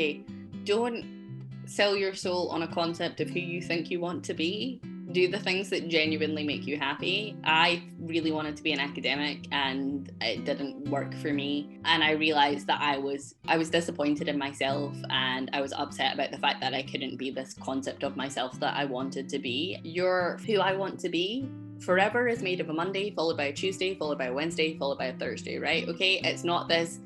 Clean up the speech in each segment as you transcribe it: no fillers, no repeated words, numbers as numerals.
okay, don't sell your soul on a concept of who you think you want to be. Do the things that genuinely make you happy. I really wanted to be an academic and it didn't work for me. And I realized that I was disappointed in myself, and I was upset about the fact that I couldn't be this concept of myself that I wanted to be. You're who I want to be. Forever is made of a Monday, followed by a Tuesday, followed by a Wednesday, followed by a Thursday, right? Okay, it's not this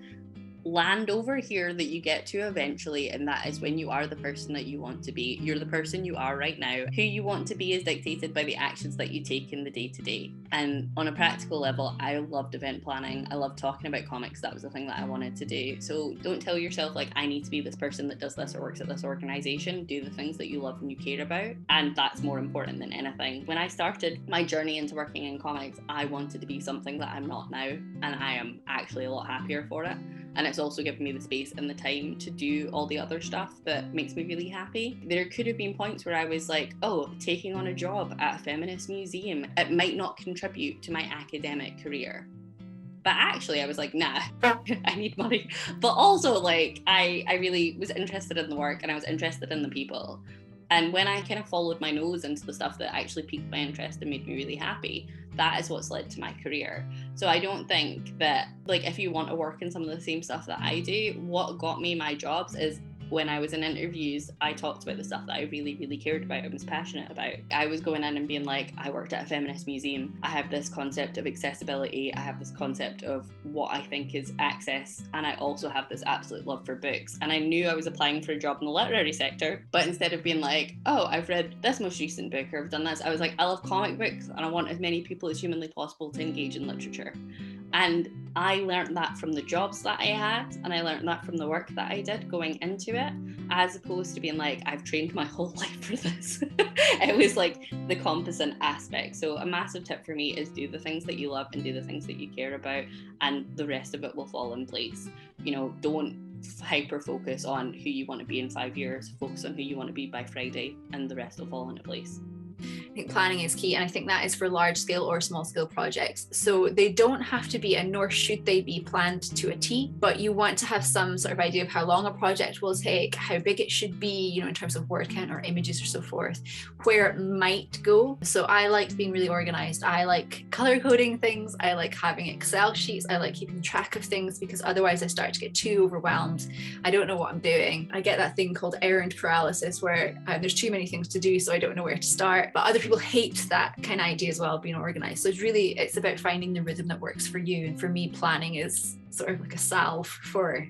land over here that you get to eventually, and that is when you are the person that you want to be. You're the person you are right now. Who you want to be is dictated by the actions that you take in the day-to-day. And on a practical level, I loved event planning. I loved talking about comics. That was the thing that I wanted to do. So don't tell yourself like, I need to be this person that does this or works at this organization. Do the things that you love and you care about, and that's more important than anything. When I started my journey into working in comics, I wanted to be something that I'm not now, and I am actually a lot happier for it. And it's also given me the space and the time to do all the other stuff that makes me really happy. There could have been points where I was like, oh, taking on a job at a feminist museum, it might not contribute to my academic career. But actually I was like, nah, I need money. But also like, I really was interested in the work, and I was interested in the people. And when I kind of followed my nose into the stuff that actually piqued my interest and made me really happy, that is what's led to my career. So I don't think that, like, if you want to work in some of the same stuff that I do, what got me my jobs is when I was in interviews, I talked about the stuff that I really, really cared about and was passionate about. I was going in and being like, I worked at a feminist museum. I have this concept of accessibility. I have this concept of what I think is access. And I also have this absolute love for books. And I knew I was applying for a job in the literary sector. But instead of being like, oh, I've read this most recent book or I've done this, I was like, I love comic books and I want as many people as humanly possible to engage in literature. And I learned that from the jobs that I had, and I learned that from the work that I did going into it, as opposed to being like, I've trained my whole life for this. It was like the composite aspect. So a massive tip for me is do the things that you love and do the things that you care about, and the rest of it will fall in place. You know, don't hyper focus on who you want to be in 5 years. Focus on who you want to be by Friday, and the rest will fall into place. I think planning is key, and I think that is for large scale or small scale projects. So they don't have to be, and nor should they be, planned to a T, but you want to have some sort of idea of how long a project will take, how big it should be, you know, in terms of word count or images or so forth, where it might go. So I like being really organized. I like color coding things. I like having Excel sheets. I like keeping track of things, because otherwise I start to get too overwhelmed. I don't know what I'm doing. I get that thing called errand paralysis, where there's too many things to do, so I don't know where to start. But other people hate that kind of idea as well, being organized. So it's about finding the rhythm that works for you. And for me, planning is sort of like a salve for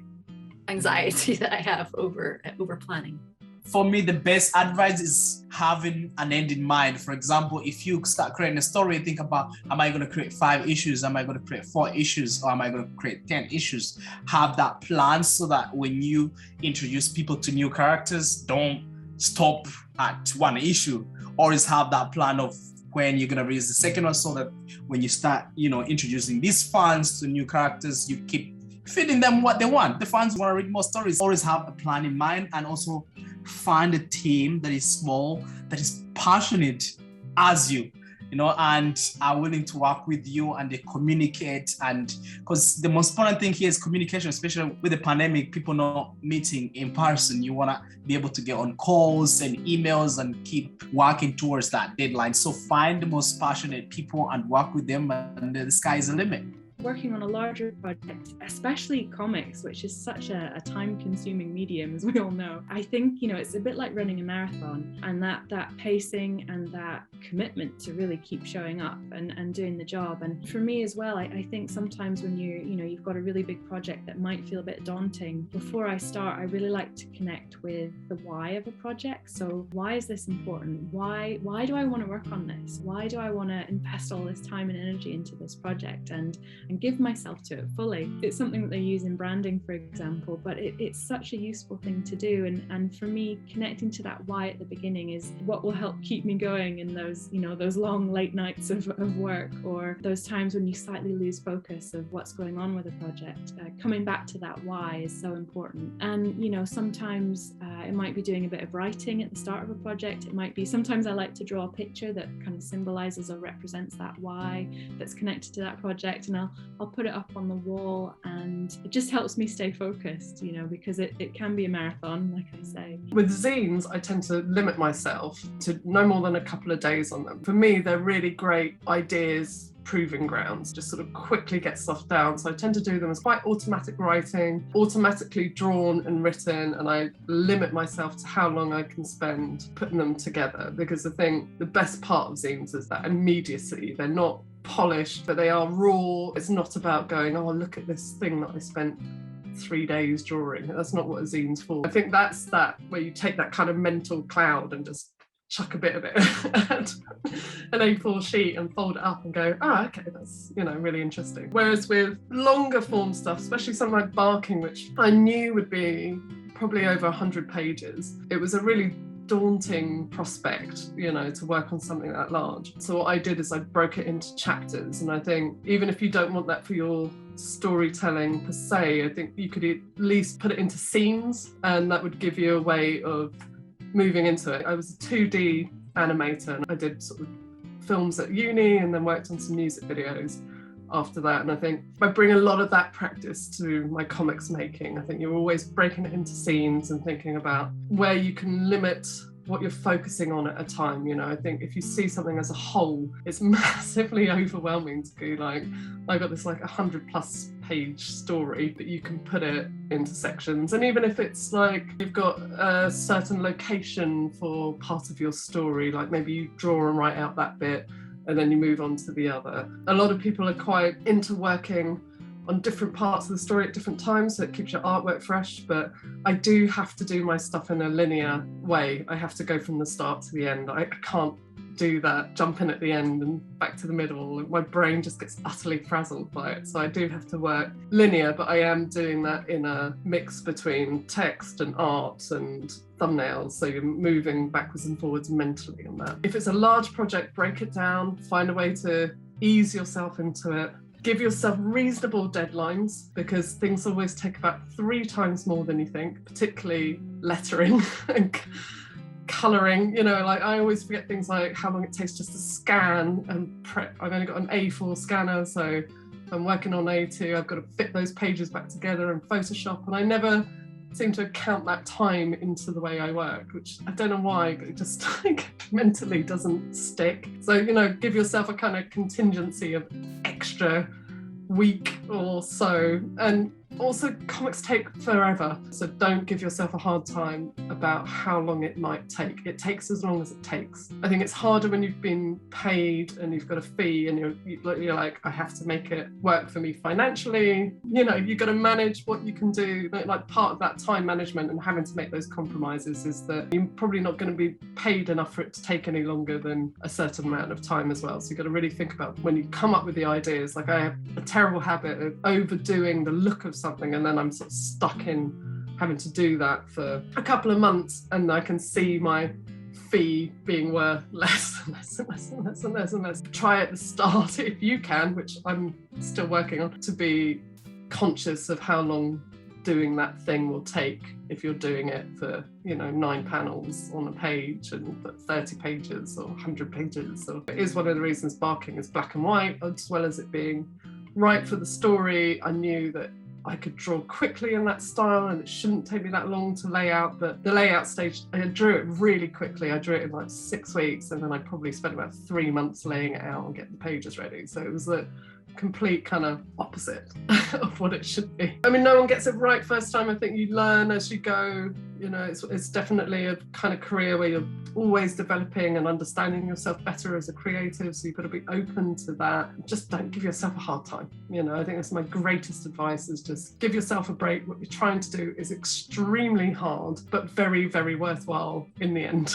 anxiety that I have over planning. For me, the best advice is having an end in mind. For example, if you start creating a story, think about, am I going to create 5 issues? Am I going to create 4 issues? Or am I going to create 10 issues? Have that plan so that when you introduce people to new characters, don't stop at 1 issue. Always have that plan of when you're going to release the second one, so that when you start, you know, introducing these fans to new characters, you keep feeding them what they want. The fans want to read more stories. Always have a plan in mind, and also find a team that is small, that is passionate as you, you know, and are willing to work with you, and they communicate. And because the most important thing here is communication, especially with the pandemic, people not meeting in person. You want to be able to get on calls and emails and keep working towards that deadline. So find the most passionate people and work with them, and the sky is the limit. Working on a larger project, especially comics, which is such a time-consuming medium, as we all know, I think, you know, it's a bit like running a marathon, and that pacing and that commitment to really keep showing up and doing the job. And for me as well, I think sometimes when you've got a really big project that might feel a bit daunting, before I start, I really like to connect with the why of a project. So why is this important? Why do I want to work on this? Why do I want to invest all this time and energy into this project and give myself to it fully? It's something that they use in branding, for example, but it's such a useful thing to do. And for me, connecting to that why at the beginning is what will help keep me going in those long late nights of work, or those times when you slightly lose focus of what's going on with a project. Coming back to that why is so important. And, you know, sometimes it might be doing a bit of writing at the start of a project. It might be, sometimes I like to draw a picture that kind of symbolizes or represents that why that's connected to that project. And I'll put it up on the wall, and it just helps me stay focused, you know, because it can be a marathon, like I say. With zines, I tend to limit myself to no more than a couple of days on them. For me, they're really great ideas, proving grounds, just sort of quickly get stuff down. So I tend to do them as quite automatic writing, automatically drawn and written, and I limit myself to how long I can spend putting them together, because I think the best part of zines is that immediacy. They're not polished, but they are raw. It's not about going, oh, look at this thing that I spent 3 days drawing. That's not what a zine's for. I think that's that where you take that kind of mental cloud and just chuck a bit of it at an A4 sheet and fold it up and go, oh, okay, that's, you know, really interesting. Whereas with longer form stuff, especially something like Barking, which I knew would be probably over 100 pages, it was a really daunting prospect, you know, to work on something that large. So what I did is I broke it into chapters, and I think even if you don't want that for your storytelling per se, I think you could at least put it into scenes, and that would give you a way of moving into it. I was a 2D animator, and I did sort of films at uni and then worked on some music videos after that. And I think I bring a lot of that practice to my comics making. I think you're always breaking it into scenes and thinking about where you can limit what you're focusing on at a time. You know, I think if you see something as a whole, it's massively overwhelming to be like, I got this like 100+ page story, but you can put it into sections. And even if it's like you've got a certain location for part of your story, like maybe you draw and write out that bit and then you move on to the other. A lot of people are quite into working on different parts of the story at different times, so it keeps your artwork fresh. But I do have to do my stuff in a linear way. I have to go from the start to the end. I can't do that, jump in at the end and back to the middle. My brain just gets utterly frazzled by it. So I do have to work linear, but I am doing that in a mix between text and art and thumbnails. So you're moving backwards and forwards mentally on that. If it's a large project, break it down, find a way to ease yourself into it. Give yourself reasonable deadlines, because things always take about 3 times more than you think, particularly lettering and colouring. You know, like I always forget things like how long it takes just to scan and prep. I've only got an A4 scanner, so if I'm working on A2, I've got to fit those pages back together in Photoshop, and I never seem to count that time into the way I work, which I don't know why, but it just like mentally doesn't stick. So, you know, give yourself a kind of contingency of extra week or so. And also, comics take forever, so don't give yourself a hard time about how long it might take. It takes as long as it takes. I think it's harder when you've been paid and you've got a fee and you're like, I have to make it work for me financially. You know, you've got to manage what you can do. Like part of that time management and having to make those compromises is that you're probably not going to be paid enough for it to take any longer than a certain amount of time as well. So you've got to really think about when you come up with the ideas. Like I have a terrible habit of overdoing the look of something, and then I'm sort of stuck in having to do that for a couple of months, and I can see my fee being worth less and less and less and less and less and less. Try at the start, if you can, which I'm still working on, to be conscious of how long doing that thing will take if you're doing it for, you know, 9 panels on a page and 30 pages or 100 pages. So it is one of the reasons Barking is black and white, as well as it being right for the story. I knew that I could draw quickly in that style and it shouldn't take me that long to lay out, but the layout stage, I drew it really quickly. I drew it in like 6 weeks, and then I probably spent about 3 months laying it out and getting the pages ready. So it was the complete kind of opposite of what it should be. I mean, no one gets it right first time. I think you learn as you go. You know, it's definitely a kind of career where you're always developing and understanding yourself better as a creative, so you've got to be open to that. Just don't give yourself a hard time. You know, I think that's my greatest advice, is just give yourself a break. What you're trying to do is extremely hard, but very, very worthwhile in the end.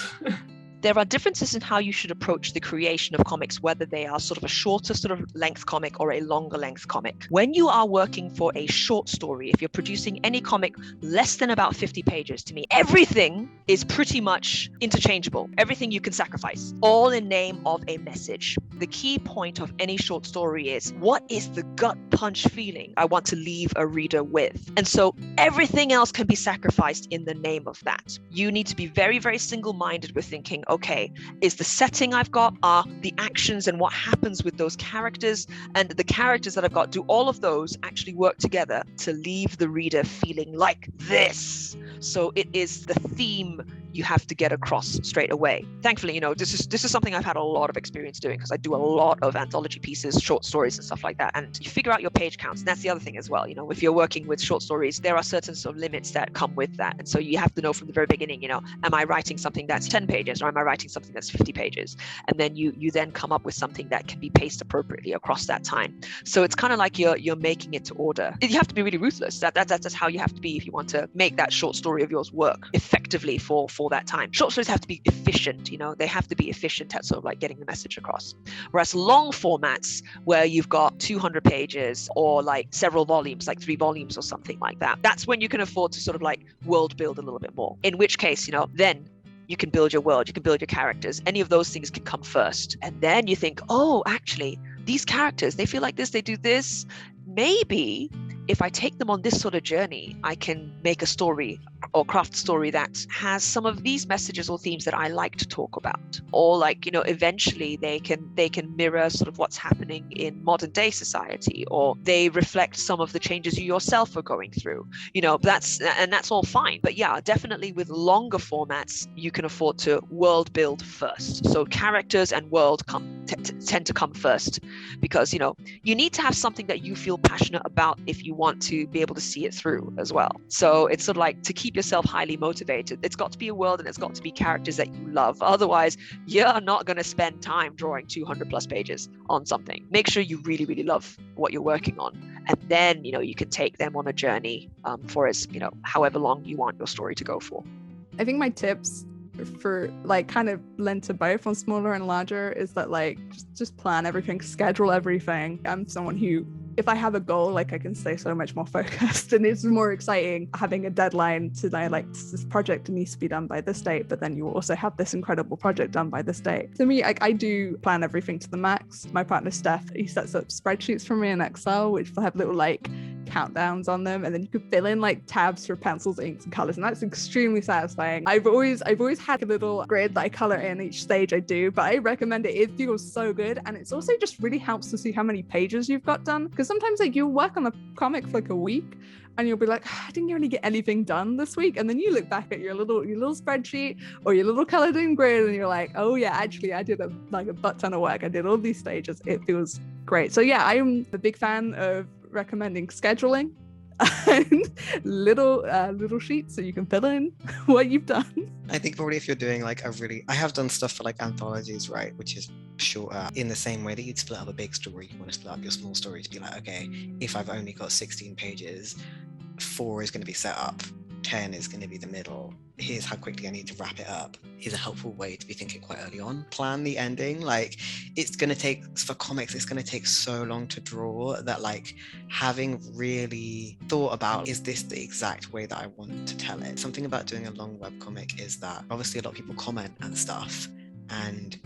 There are differences in how you should approach the creation of comics, whether they are sort of a shorter sort of length comic or a longer length comic. When you are working for a short story, if you're producing any comic less than about 50 pages, to me, everything is pretty much interchangeable. Everything you can sacrifice, all in name of a message. The key point of any short story is, what is the gut punch feeling I want to leave a reader with? And so everything else can be sacrificed in the name of that. You need to be very, very single-minded with thinking, okay, is the setting I've got, are the actions and what happens with those characters, and the characters that I've got, do all of those actually work together to leave the reader feeling like this? So it is the theme you have to get across straight away. Thankfully, this is something I've had a lot of experience doing, because I do a lot of anthology pieces, short stories and stuff like that. And you figure out your page counts. And that's the other thing as well. If you're working with short stories, there are certain sort of limits that come with that. And so you have to know from the very beginning, am I writing something that's 10 pages, or am I writing something that's 50 pages? And then you then come up with something that can be paced appropriately across that time. So it's kind of like you're making it to order. You have to be really ruthless. That's how you have to be if you want to make that short story of yours work effectively for that time. Short stories have to be efficient, they have to be efficient at sort of like getting the message across. Whereas long formats, where you've got 200 pages or like several volumes, like 3 volumes or something like that, that's when you can afford to sort of like world build a little bit more. In which case, then you can build your world, you can build your characters. Any of those things can come first. And then you think, oh, actually, these characters, they feel like this, they do this. Maybe if I take them on this sort of journey, I can make a story or craft a story that has some of these messages or themes that I like to talk about. Or like, eventually they can mirror sort of what's happening in modern day society, or they reflect some of the changes you yourself are going through. That's all fine. But yeah, definitely with longer formats, you can afford to world build first. So characters and world tend to come first, because you need to have something that you feel passionate about if you want to be able to see it through as well. So it's sort of like, to keep yourself highly motivated, it's got to be a world and it's got to be characters that you love. Otherwise, you're not going to spend time drawing 200 plus pages on something. Make sure you really, really love what you're working on. And then, you can take them on a journey for as, however long you want your story to go for. I think my tips for like kind of lend to both on smaller and larger is that like just plan everything, schedule everything. I'm someone who, if I have a goal, like I can stay so much more focused, and it's more exciting having a deadline to like, this project needs to be done by this date, but then you also have this incredible project done by this date. To me, I do plan everything to the max. My partner Steph, he sets up spreadsheets for me in Excel, which will have little like countdowns on them, and then you could fill in like tabs for pencils, inks, and colors, and that's extremely satisfying. I've always had a little grid that I color in each stage I do, but I recommend it. It feels so good, and it's also just really helps to see how many pages you've got done, because sometimes like you'll work on a comic for like a week and you'll be like, I didn't really get anything done this week, and then you look back at your little spreadsheet or your little colored in grid and you're like, oh yeah, actually I did a butt ton of work. I did all these stages. It feels great. So yeah, I'm a big fan of recommending scheduling and little sheets so you can fill in what you've done. I think probably if you're doing like I have done stuff for like anthologies, right, which is shorter. In the same way that you'd split up a big story, you want to split up your small story to be like, okay, if I've only got 16 pages, 4 is going to be set up, 10 is going to be the middle. Here's how quickly I need to wrap it up is a helpful way to be thinking quite early on. Plan the ending. Like, it's going to take, for comics, it's going to take so long to draw that like having really thought about, is this the exact way that I want to tell it? Something about doing a long webcomic is that obviously a lot of people comment and stuff, and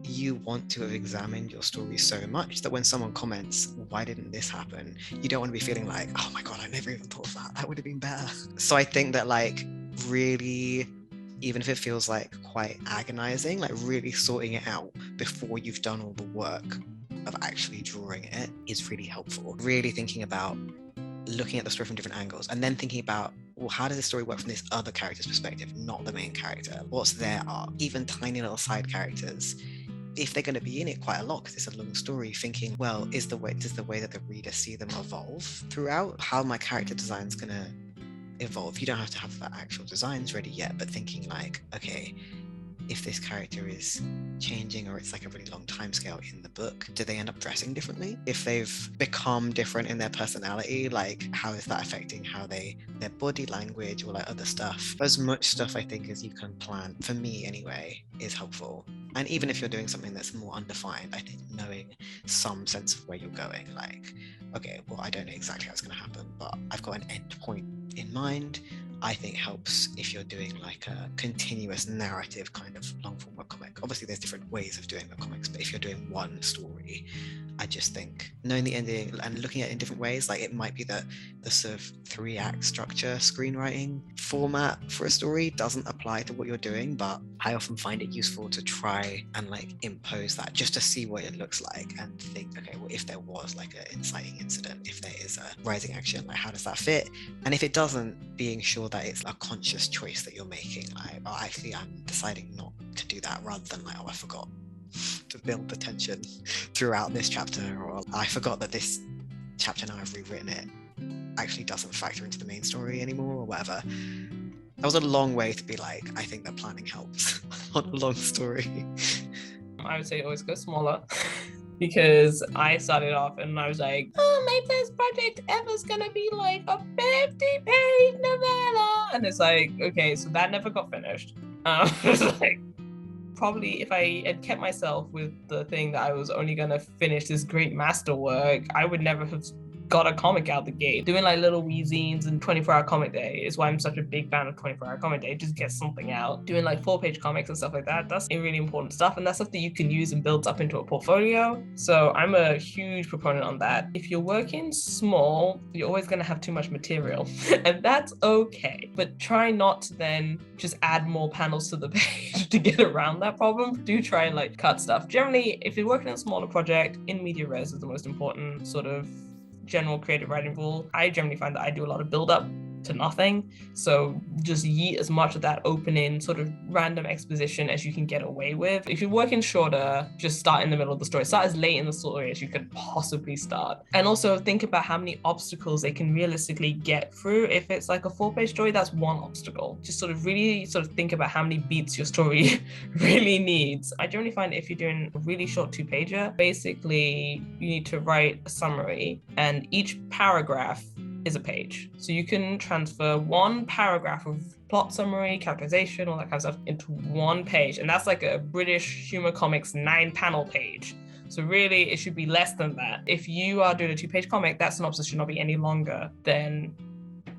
you want to have examined your story so much that when someone comments, why didn't this happen? You don't want to be feeling like, oh my God, I never even thought of that. That would have been better. So I think that like really, even if it feels like quite agonizing, like really sorting it out before you've done all the work of actually drawing it is really helpful. Really thinking about looking at the story from different angles, and then thinking about, well, how does this story work from this other character's perspective, not the main character? What's their arc? Even tiny little side characters, if they're going to be in it quite a lot because it's a long story, thinking, well, does the way that the reader see them evolve throughout? How my character design is going to evolve? You don't have to have the actual designs ready yet, but thinking like, okay, if this character is changing or it's like a really long time scale in the book, do they end up dressing differently? If they've become different in their personality, like how is that affecting how their body language or like other stuff? As much stuff I think as you can plan, for me anyway, is helpful. And even if you're doing something that's more undefined, I think knowing some sense of where you're going, like, okay, well, I don't know exactly how it's going to happen, but I've got an end point in mind, I think helps if you're doing like a continuous narrative kind of long form webcomic. Obviously there's different ways of doing webcomics, but if you're doing one story, I just think knowing the ending and looking at it in different ways, like it might be that the sort of 3-act structure screenwriting format for a story doesn't apply to what you're doing, but I often find it useful to try and like impose that just to see what it looks like and think, okay, well, if there was like an inciting incident, if there is a rising action, like how does that fit? And if it doesn't, being sure that it's a conscious choice that you're making, like, oh, actually I'm deciding not to do that, rather than like, oh, I forgot to build the tension throughout this chapter, or I forgot that this chapter, now I've rewritten it, actually doesn't factor into the main story anymore, or whatever. That was a long way to be like, I think that planning helps on a long story. I would say always go smaller. Because I started off and I was like, oh, my first project ever is gonna be like a 50-page novella, and it's like, okay, so that never got finished. It's like, probably if I had kept myself with the thing that I was only gonna finish this great masterwork, I would never have got a comic out the gate. Doing like little wee zines and 24-hour comic day is why I'm such a big fan of 24-hour comic day. Just get something out. Doing like 4-page comics and stuff like that, that's really important stuff, and that's stuff that you can use and build up into a portfolio. So I'm a huge proponent on that. If you're working small, you're always going to have too much material and that's okay, but try not to then just add more panels to the page to get around that problem. Do try and like cut stuff. Generally, if you're working on a smaller project, in media res is the most important sort of general creative writing rule. I generally find that I do a lot of build up to nothing, so just yeet as much of that opening sort of random exposition as you can get away with. If you're working shorter, just start in the middle of the story. Start as late in the story as you could possibly start, and also think about how many obstacles they can realistically get through. If it's like a 4-page story, that's one obstacle. Just sort of really sort of think about how many beats your story really needs. I generally find if you're doing a really short 2-pager, basically you need to write a summary, and each paragraph is a page. So you can transfer one paragraph of plot summary, characterization, all that kind of stuff into one page. And that's like a British humor comics 9-panel page. So really it should be less than that. If you are doing a 2-page comic, that synopsis should not be any longer than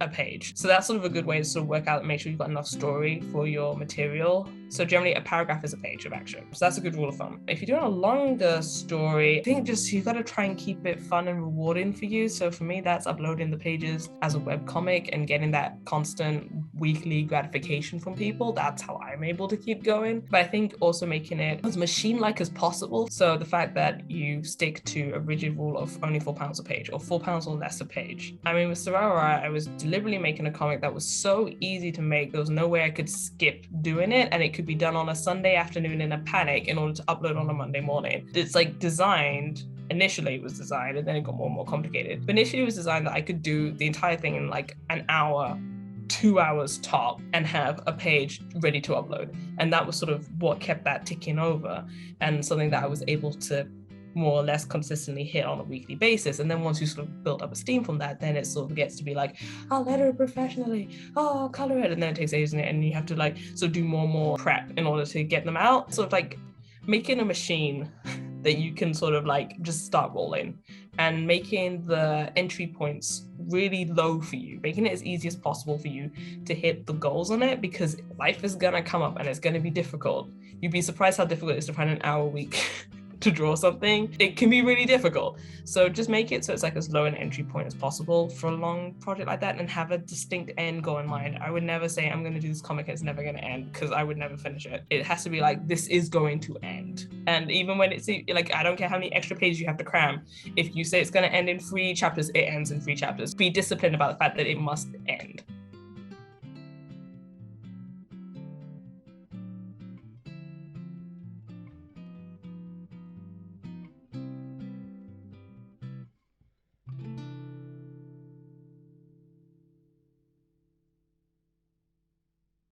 a page. So that's sort of a good way to sort of work out and make sure you've got enough story for your material. So generally a paragraph is a page of action. So that's a good rule of thumb. If you're doing a longer story, I think just you got to try and keep it fun and rewarding for you. So for me, that's uploading the pages as a webcomic and getting that constant weekly gratification from people. That's how I'm able to keep going. But I think also making it as machine-like as possible. So the fact that you stick to a rigid rule of only £4 a page or £4 or less a page. I mean, with Sorara, I was deliberately making a comic that was so easy to make. There was no way I could skip doing it, and it could be done on a Sunday afternoon in a panic in order to upload on a Monday morning. It's like initially it was designed, and then it got more and more complicated. But initially it was designed that I could do the entire thing in like an hour, 2 hours top, and have a page ready to upload. And that was sort of what kept that ticking over, and something that I was able to more or less consistently hit on a weekly basis. And then once you sort of build up a steam from that, then it sort of gets to be like, I'll letter it professionally, I'll color it, and then it takes ages, and you have to like sort of do more and more prep in order to get them out. Sort of like making a machine that you can sort of like just start rolling, and making the entry points really low for you, making it as easy as possible for you to hit the goals on it, because life is gonna come up and it's gonna be difficult. You'd be surprised how difficult it is to find an hour a week to draw something. It can be really difficult. So just make it so it's like as low an entry point as possible for a long project like that, and have a distinct end goal in mind. I would never say I'm going to do this comic and it's never going to end, because I would never finish it. It has to be like, this is going to end. And even when it's like, I don't care how many extra pages you have to cram. If you say it's going to end in 3 chapters, it ends in 3 chapters. Be disciplined about the fact that it must end.